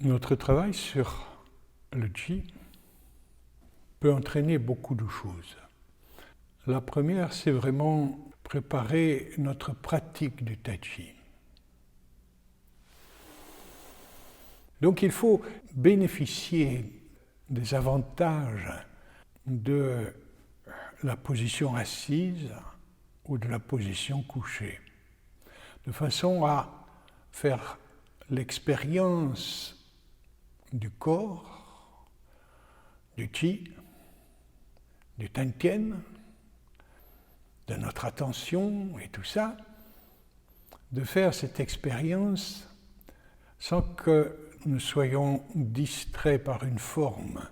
Notre travail sur le Qi peut entraîner beaucoup de choses. La première, c'est vraiment préparer notre pratique du Tai Chi. Donc il faut bénéficier des avantages de la position assise ou de la position couchée, de façon à faire l'expérience du corps, du Qi, du Tantien, de notre attention et tout ça, de faire cette expérience sans que nous soyons distraits par une forme,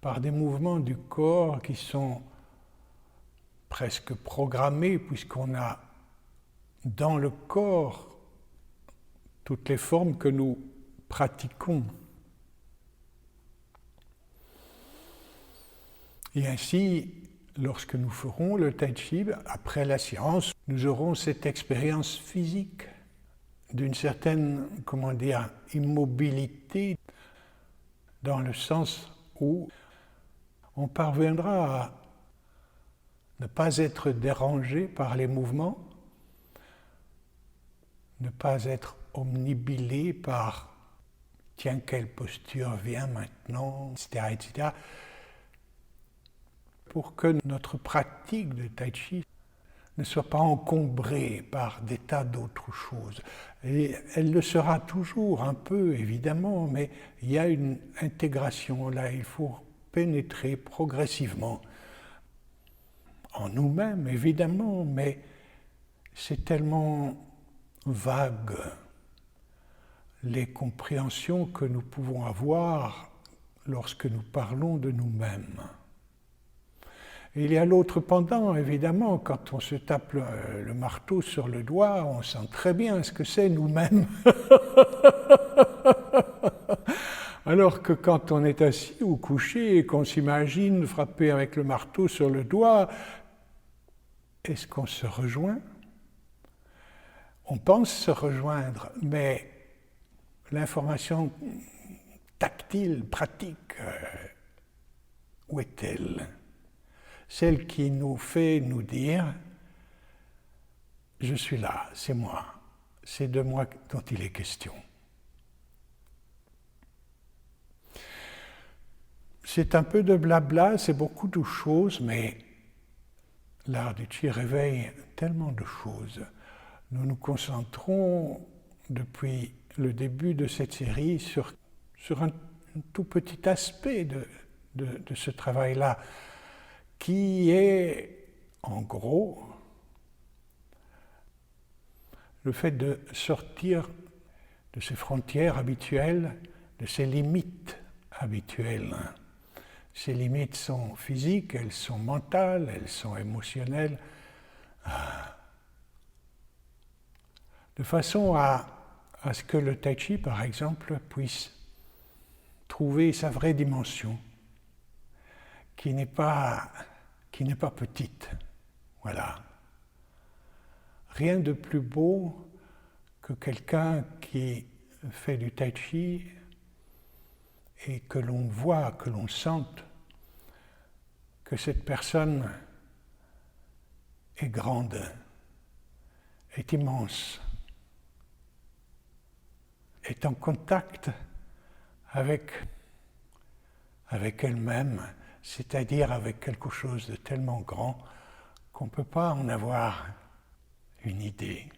par des mouvements du corps qui sont presque programmés, puisqu'on a dans le corps toutes les formes que nous pratiquons. Et ainsi, lorsque nous ferons le Tai Chi, après la séance, nous aurons cette expérience physique d'une certaine, immobilité, dans le sens où on parviendra à ne pas être dérangé par les mouvements, ne pas être omnibilé par « tiens, quelle posture vient maintenant », etc., etc., pour que notre pratique de Tai Chi ne soit pas encombrée par des tas d'autres choses. Et elle le sera toujours un peu, évidemment, mais il y a une intégration là, il faut pénétrer progressivement en nous-mêmes, évidemment, mais c'est tellement vague les compréhensions que nous pouvons avoir lorsque nous parlons de nous-mêmes. Il y a l'autre pendant, évidemment, quand on se tape le marteau sur le doigt, on sent très bien ce que c'est nous-mêmes. Alors que quand on est assis ou couché et qu'on s'imagine frapper avec le marteau sur le doigt, est-ce qu'on se rejoint? On pense se rejoindre, mais l'information tactile, pratique, où est-elle? Celle qui nous fait nous dire « je suis là, c'est moi, c'est de moi dont il est question ». C'est un peu de blabla, c'est beaucoup de choses, mais l'art du Qi réveille tellement de choses. Nous nous concentrons depuis le début de cette série sur un tout petit aspect de ce travail-là, qui est, en gros, le fait de sortir de ses frontières habituelles, de ses limites habituelles. Ces limites sont physiques, elles sont mentales, elles sont émotionnelles, de façon à ce que le Tai Chi, par exemple, puisse trouver sa vraie dimension, qui n'est pas petite. Voilà. Rien de plus beau que quelqu'un qui fait du Tai Chi et que l'on voit, que l'on sente que cette personne est grande, est immense, est en contact avec elle-même, c'est-à-dire avec quelque chose de tellement grand qu'on ne peut pas en avoir une idée.